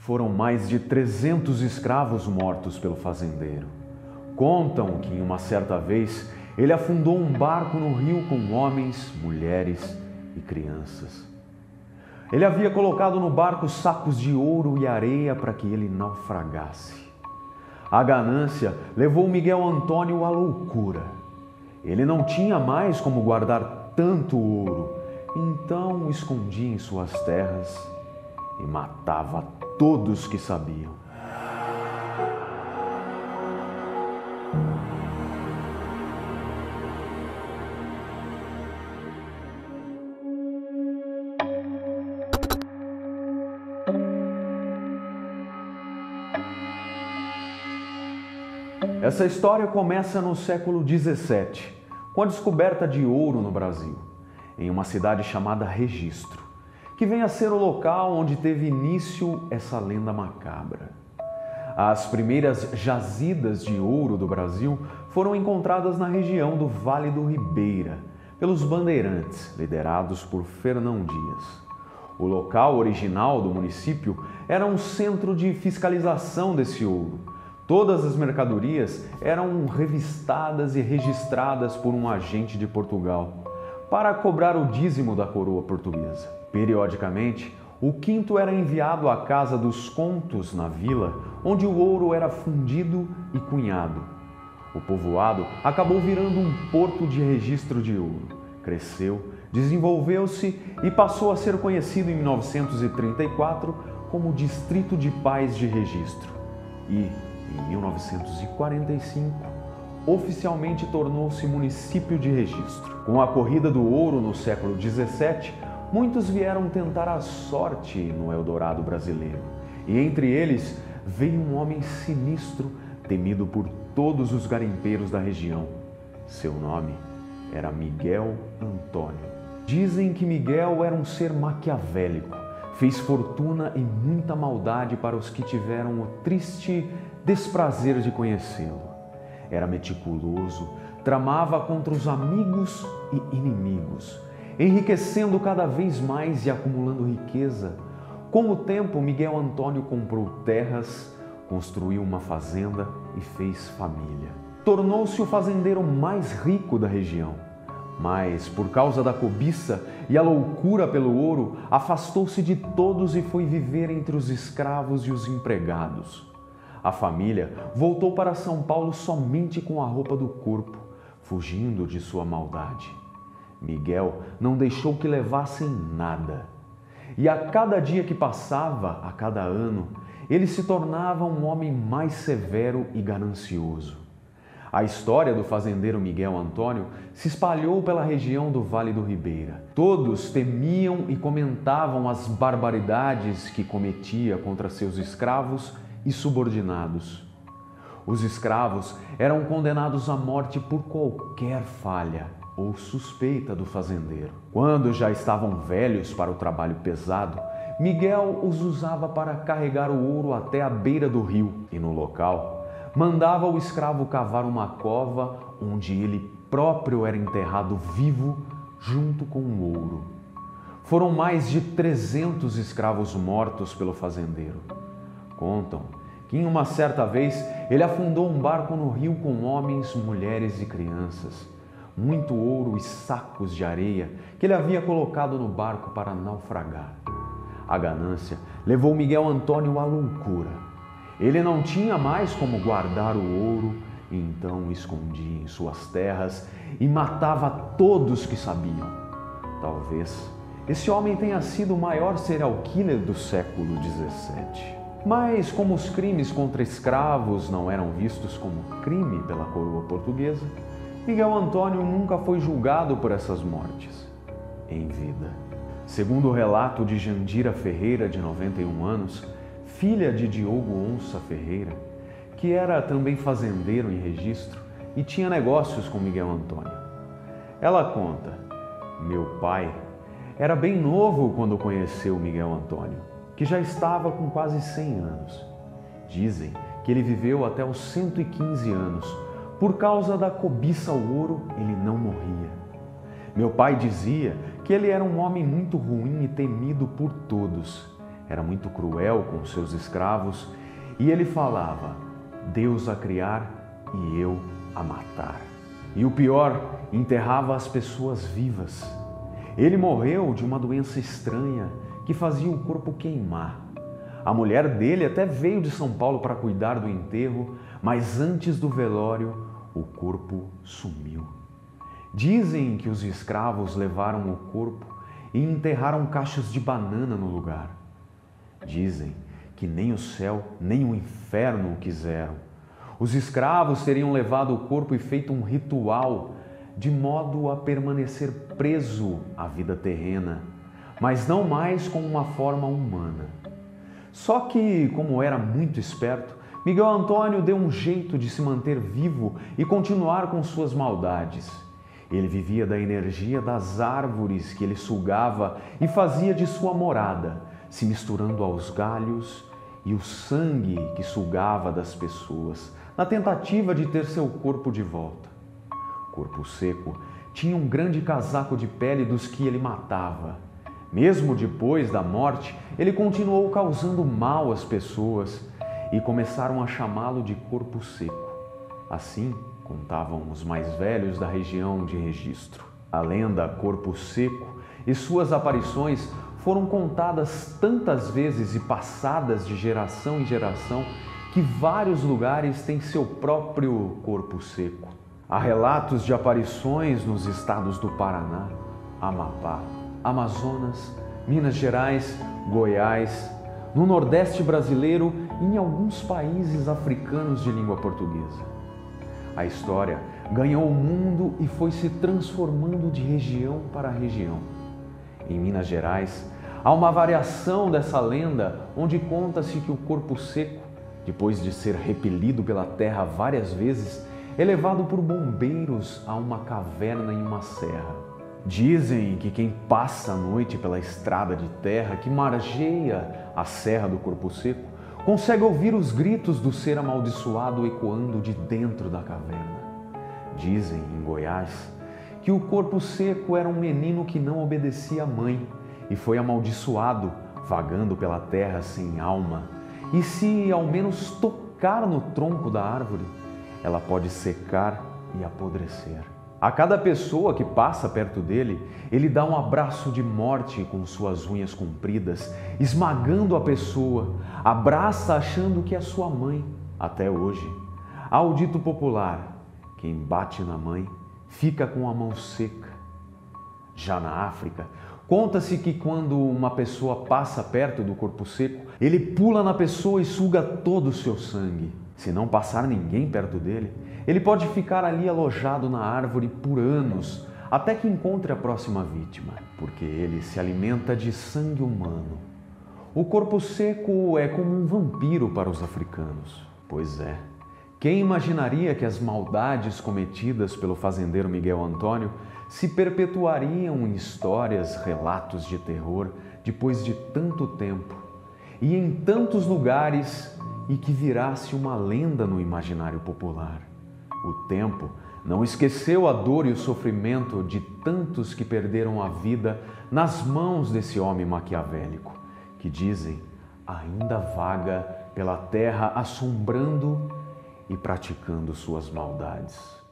Foram mais de 300 escravos mortos pelo fazendeiro. Contam que, em uma certa vez, ele afundou um barco no rio com homens, mulheres e crianças. Ele havia colocado no barco sacos de ouro e areia para que ele naufragasse. A ganância levou Miguel Antônio à loucura. Ele não tinha mais como guardar tanto ouro, então o escondia em suas terras e matava todos que sabiam. Essa história começa no século XVII, com a descoberta de ouro no Brasil, em uma cidade chamada Registro, que vem a ser o local onde teve início essa lenda macabra. As primeiras jazidas de ouro do Brasil foram encontradas na região do Vale do Ribeira, pelos bandeirantes, liderados por Fernão Dias. O local original do município era um centro de fiscalização desse ouro. Todas as mercadorias eram revistadas e registradas por um agente de Portugal, para cobrar o dízimo da coroa portuguesa. Periodicamente, o quinto era enviado à Casa dos Contos, na vila, onde o ouro era fundido e cunhado. O povoado acabou virando um porto de registro de ouro. Cresceu, desenvolveu-se e passou a ser conhecido em 1934 como Distrito de Paz de Registro. E, em 1945, oficialmente tornou-se município de Registro. Com a corrida do ouro no século XVII, muitos vieram tentar a sorte no Eldorado brasileiro. E entre eles veio um homem sinistro, temido por todos os garimpeiros da região. Seu nome era Miguel Antônio. Dizem que Miguel era um ser maquiavélico, fez fortuna e muita maldade para os que tiveram o triste desprazer de conhecê-lo. Era meticuloso, tramava contra os amigos e inimigos, enriquecendo cada vez mais e acumulando riqueza. Com o tempo, Miguel Antônio comprou terras, construiu uma fazenda e fez família. Tornou-se o fazendeiro mais rico da região. Mas, por causa da cobiça e a loucura pelo ouro, afastou-se de todos e foi viver entre os escravos e os empregados. A família voltou para São Paulo somente com a roupa do corpo, fugindo de sua maldade. Miguel não deixou que levassem nada. E a cada dia que passava, a cada ano, ele se tornava um homem mais severo e ganancioso. A história do fazendeiro Miguel Antônio se espalhou pela região do Vale do Ribeira. Todos temiam e comentavam as barbaridades que cometia contra seus escravos e subordinados. Os escravos eram condenados à morte por qualquer falha ou suspeita do fazendeiro. Quando já estavam velhos para o trabalho pesado, Miguel os usava para carregar o ouro até a beira do rio e, no local, mandava o escravo cavar uma cova onde ele próprio era enterrado vivo junto com o ouro. Foram mais de 300 escravos mortos pelo fazendeiro. Contam que em uma certa vez ele afundou um barco no rio com homens, mulheres e crianças, muito ouro e sacos de areia que ele havia colocado no barco para naufragar. A ganância levou Miguel Antônio à loucura. Ele não tinha mais como guardar o ouro, e então o escondia em suas terras e matava todos que sabiam. Talvez esse homem tenha sido o maior serial killer do século XVII. Mas como os crimes contra escravos não eram vistos como crime pela coroa portuguesa, Miguel Antônio nunca foi julgado por essas mortes em vida. Segundo o relato de Jandira Ferreira, de 91 anos, filha de Diogo Onça Ferreira, que era também fazendeiro em Registro e tinha negócios com Miguel Antônio. Ela conta: meu pai era bem novo quando conheceu Miguel Antônio, que já estava com quase 100 anos. Dizem que ele viveu até os 115 anos. Por causa da cobiça ao ouro, ele não morria. Meu pai dizia que ele era um homem muito ruim e temido por todos. era muito cruel com seus escravos e ele falava: Deus a criar e eu a matar. E o pior, enterrava as pessoas vivas. Ele morreu de uma doença estranha que fazia o corpo queimar. A mulher dele até veio de São Paulo para cuidar do enterro, mas antes do velório, o corpo sumiu. Dizem que os escravos levaram o corpo e enterraram cachos de banana no lugar. Dizem que nem o céu nem o inferno o quiseram. Os escravos teriam levado o corpo e feito um ritual de modo a permanecer preso à vida terrena, mas não mais com uma forma humana. Só que, como era muito esperto, Miguel Antônio deu um jeito de se manter vivo e continuar com suas maldades. Ele vivia da energia das árvores que ele sugava e fazia de sua morada, se misturando aos galhos e o sangue que sugava das pessoas, na tentativa de ter seu corpo de volta. Corpo Seco tinha um grande casaco de pele dos que ele matava. Mesmo depois da morte, ele continuou causando mal às pessoas e começaram a chamá-lo de Corpo Seco. Assim, contavam os mais velhos da região de Registro. A lenda Corpo Seco e suas aparições foram contadas tantas vezes e passadas de geração em geração que vários lugares têm seu próprio Corpo Seco. Há relatos de aparições nos estados do Paraná, Amapá, Amazonas, Minas Gerais, Goiás, no Nordeste brasileiro e em alguns países africanos de língua portuguesa. A história ganhou o mundo e foi se transformando de região para região. Em Minas Gerais, há uma variação dessa lenda onde conta-se que o Corpo Seco, depois de ser repelido pela terra várias vezes, é levado por bombeiros a uma caverna em uma serra. Dizem que quem passa a noite pela estrada de terra que margeia a Serra do Corpo Seco consegue ouvir os gritos do ser amaldiçoado ecoando de dentro da caverna. Dizem, em Goiás, que o Corpo Seco era um menino que não obedecia à mãe e foi amaldiçoado, vagando pela terra sem alma. E se ao menos tocar no tronco da árvore, ela pode secar e apodrecer. A cada pessoa que passa perto dele, ele dá um abraço de morte com suas unhas compridas, esmagando a pessoa, abraça achando que é sua mãe. Até hoje, há o dito popular: quem bate na mãe fica com a mão seca. Já na África, conta-se que quando uma pessoa passa perto do Corpo Seco, ele pula na pessoa e suga todo o seu sangue. Se não passar ninguém perto dele, ele pode ficar ali alojado na árvore por anos, até que encontre a próxima vítima, porque ele se alimenta de sangue humano. O Corpo Seco é como um vampiro para os africanos. Pois é, quem imaginaria que as maldades cometidas pelo fazendeiro Miguel Antônio se perpetuariam em histórias, relatos de terror, depois de tanto tempo, e em tantos lugares, e que virasse uma lenda no imaginário popular. O tempo não esqueceu a dor e o sofrimento de tantos que perderam a vida nas mãos desse homem maquiavélico, que dizem ainda vaga pela terra assombrando e praticando suas maldades.